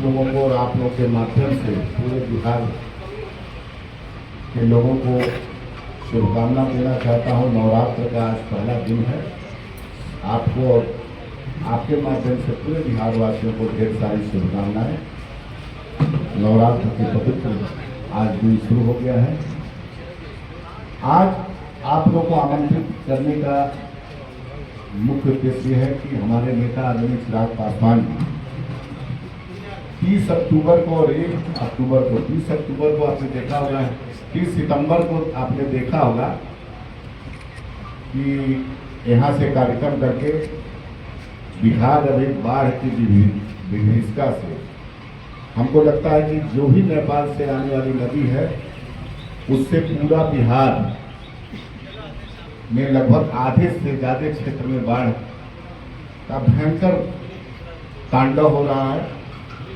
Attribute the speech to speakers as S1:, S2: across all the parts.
S1: लोगों को और आप लोगों के माध्यम से पूरे बिहार के लोगों को शुभकामना देना चाहता हूँ। नवरात्र का आज पहला दिन है। आपको और आपके माध्यम से पूरे बिहार वासियों को ढेर सारी शुभकामनाएं। नवरात्र की पवित्र आज दिन शुरू हो गया है। आज आप लोगों को आमंत्रित करने का मुख्य उद्देश्य है कि हमारे नेता आदरणीय चिराग पासवान 30 अक्टूबर को और 1 अक्टूबर को 30 अक्टूबर को आपने देखा होगा, 30 सितंबर को आपने देखा होगा कि यहाँ से कार्यक्रम करके बिहार अभी बाढ़ की विभीषिका से, हमको लगता है कि जो भी नेपाल से आने वाली नदी है उससे पूरा बिहार में लगभग आधे से ज़्यादा क्षेत्र में बाढ़ का भयंकर तांडव हो रहा है।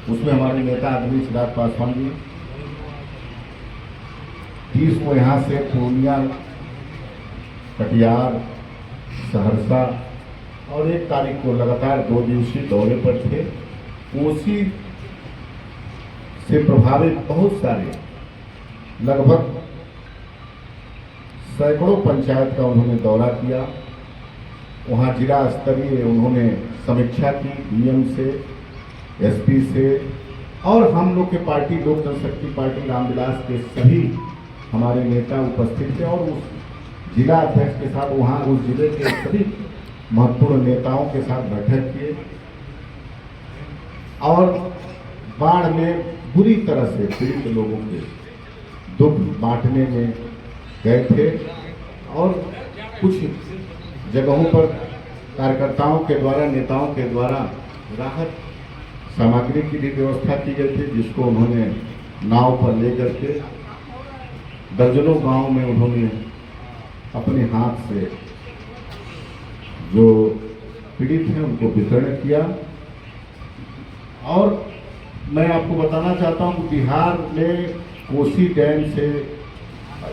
S1: उसमें हमारे नेता आदरणीय चिराग पासवान जी 30 को यहाँ से पूर्णिया, कटिहार, सहरसा और 1 तारीख को लगातार 2 दिवसीय दौरे पर थे। कोसी से प्रभावित बहुत सारे लगभग सैकड़ों पंचायत का उन्होंने दौरा किया। वहाँ जिला स्तरीय उन्होंने समीक्षा की डीएम से, एसपी से, और हम लोग के पार्टी लोक जनशक्ति पार्टी रामविलास के सभी हमारे नेता उपस्थित थे और उस जिला अध्यक्ष के साथ वहाँ उस जिले के सभी महत्वपूर्ण नेताओं के साथ बैठक किए और बाढ़ में बुरी तरह से पीड़ित लोगों के दुख बांटने में गए थे और कुछ जगहों पर कार्यकर्ताओं के द्वारा, नेताओं के द्वारा राहत सामग्री की भी व्यवस्था की गई थी, जिसको उन्होंने नाव पर लेकर के दर्जनों गांव में उन्होंने अपने हाथ से जो पीड़ित हैं उनको वितरण किया। और मैं आपको बताना चाहता हूं कि बिहार में कोसी डैम से,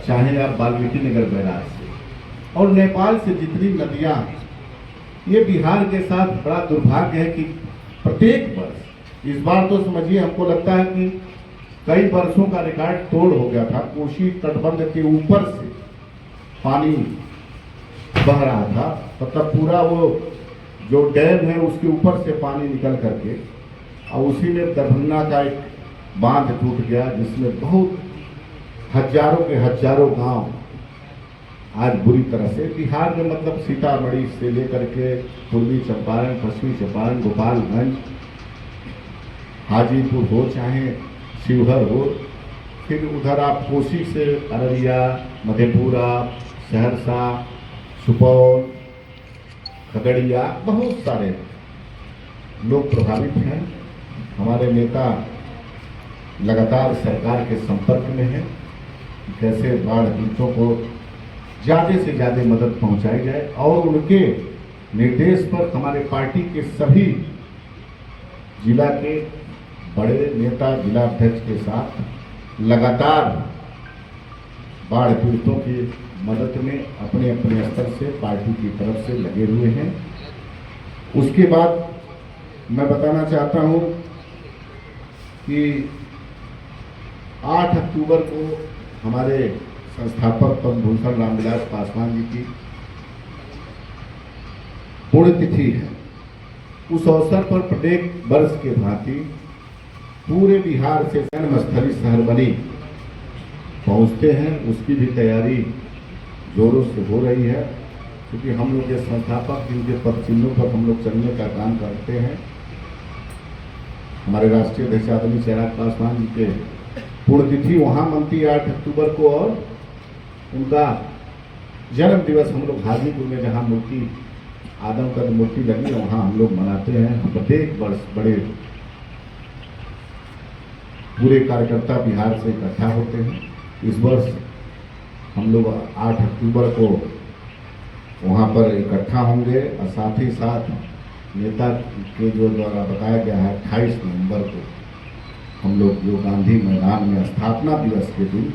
S1: चाहे आप वाल्मीकि नगर बैराज से और नेपाल से जितनी नदियां, ये बिहार के साथ बड़ा दुर्भाग्य है कि प्रत्येक वर्ष, इस बार तो समझिए हमको लगता है कि कई वर्षों का रिकॉर्ड तोड़ हो गया था। कोसी तटबंध के ऊपर से पानी बह रहा था, मतलब पूरा वो जो डैम है उसके ऊपर से पानी निकल करके, और उसी में दरभंगा का एक बांध टूट गया, जिसमें बहुत हजारों के हजारों गांव आज बुरी तरह से, बिहार में मतलब सीतामढ़ी से लेकर के पूर्वी चंपारण, पश्चिमी चंपारण, गोपालगंज, हाजीपुर हो, चाहे शिवहर हो, फिर उधर आप कोसी से अररिया, मधेपुरा, सहरसा, सुपौल, खगड़िया, बहुत सारे लोग प्रभावित हैं। हमारे नेता लगातार सरकार के संपर्क में हैं, कैसे बाढ़ पीड़ितों को ज़्यादा से ज़्यादा मदद पहुंचाई जाए, और उनके निर्देश पर हमारे पार्टी के सभी जिला के बड़े नेता जिला अध्यक्ष के साथ लगातार बाढ़ पीड़ितों की मदद में अपने अपने स्तर से पार्टी की तरफ से लगे हुए हैं। उसके बाद मैं बताना चाहता हूं कि 8 अक्टूबर को हमारे संस्थापक पद्मभूषण रामविलास पासवान जी की पुण्यतिथि है। उस अवसर पर प्रत्येक वर्ष के भांति पूरे बिहार से जन्मस्थली शहर बनी पहुंचते हैं। उसकी भी तैयारी जोरों से हो रही है, क्योंकि हम लोग के संस्थापक जिनके पद चिन्हों पर हम लोग चलने का काम करते हैं, हमारे राष्ट्रीय अध्यक्ष आदरणीय चिराग पासवान जी के पुण्यतिथि वहाँ मनती 8 अक्टूबर को, और उनका जन्म दिवस हम लोग हाजीपुर में जहाँ मूर्ति आदमकद मूर्ति लगी है वहाँ हम लोग मनाते हैं। प्रत्येक वर्ष बड़े पूरे कार्यकर्ता बिहार से इकट्ठा होते हैं। इस वर्ष हम लोग 8 अक्टूबर को वहाँ पर इकट्ठा होंगे, और साथ ही साथ नेता के जो द्वारा बताया गया है 28 नवंबर को हम लोग जो गांधी मैदान में स्थापना दिवस के दिन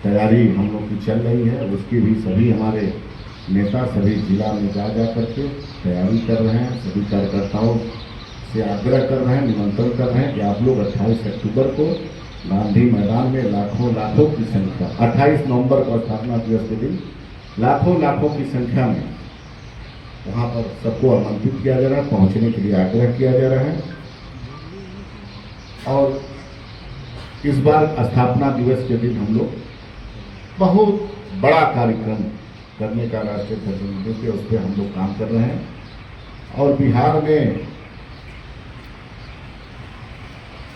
S1: तैयारी हम लोग की चल रही है, उसकी भी सभी हमारे नेता सभी जिला में जा करके तैयारी कर रहे हैं। सभी कार्यकर्ताओं से आग्रह कर रहे हैं, निमंत्रण कर रहे हैं कि आप लोग 28 अक्टूबर को गांधी मैदान में लाखों लाखों की संख्या, 28 नवंबर को स्थापना दिवस के दिन लाखों लाखों की संख्या में वहाँ पर सबको आमंत्रित किया जा रहा है, पहुँचने के लिए आग्रह किया जा रहा है। और इस बार स्थापना दिवस के दिन हम लोग बहुत बड़ा कार्यक्रम करने का राष्ट्रीय ध्वज उस पर हम लोग काम कर रहे हैं। और बिहार में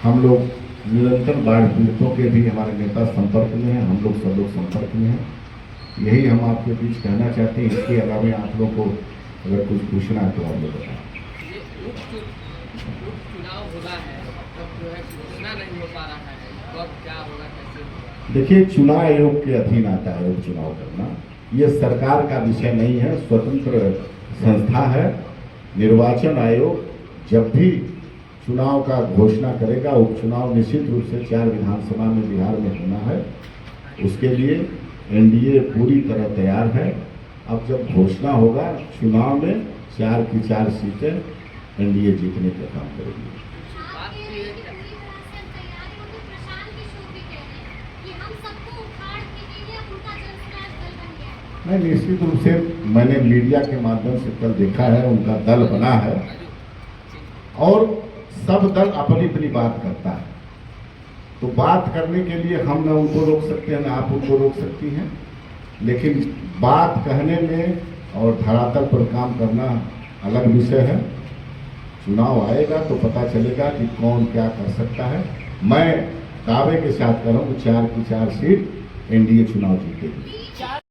S1: हम लोग निरंतर बाढ़ पीड़ितों के भी हमारे नेता संपर्क में हैं, हम लोग सब लोग संपर्क में हैं। यही हम आपके बीच कहना चाहते हैं। इसके अलावा आप लोग को अगर कुछ पूछना है तो आप लोग बताएं।
S2: चुनाव होना है, तब जो है घोषणा नहीं हो पा रहा है, कब क्या होगा, कैसे?
S1: देखिए, चुनाव आयोग के अधीन आता है उपचुनाव करना। ये सरकार का विषय नहीं है, स्वतंत्र संस्था है। निर्वाचन आयोग जब भी चुनाव का घोषणा करेगा, उपचुनाव निश्चित रूप से 4 विधानसभा में बिहार में होना है। उसके लिए एनडीए पूरी तरह तैयार है। अब जब घोषणा होगा चुनाव में 4 की 4 सीटें एनडीए जीतने का काम करेगी। नहीं, निश्चित रूप से मैंने मीडिया के माध्यम से कल देखा है, उनका दल बना है और सब दल अपनी अपनी बात करता है। तो बात करने के लिए हम न उनको रोक सकते हैं, न आप उनको रोक सकती हैं। लेकिन बात कहने में और धरातल पर काम करना अलग विषय है। चुनाव आएगा तो पता चलेगा कि कौन क्या कर सकता है। मैं दावे के साथ कह रहा हूँ कि 4 की 4 सीट एनडीए चुनाव जीतेगी।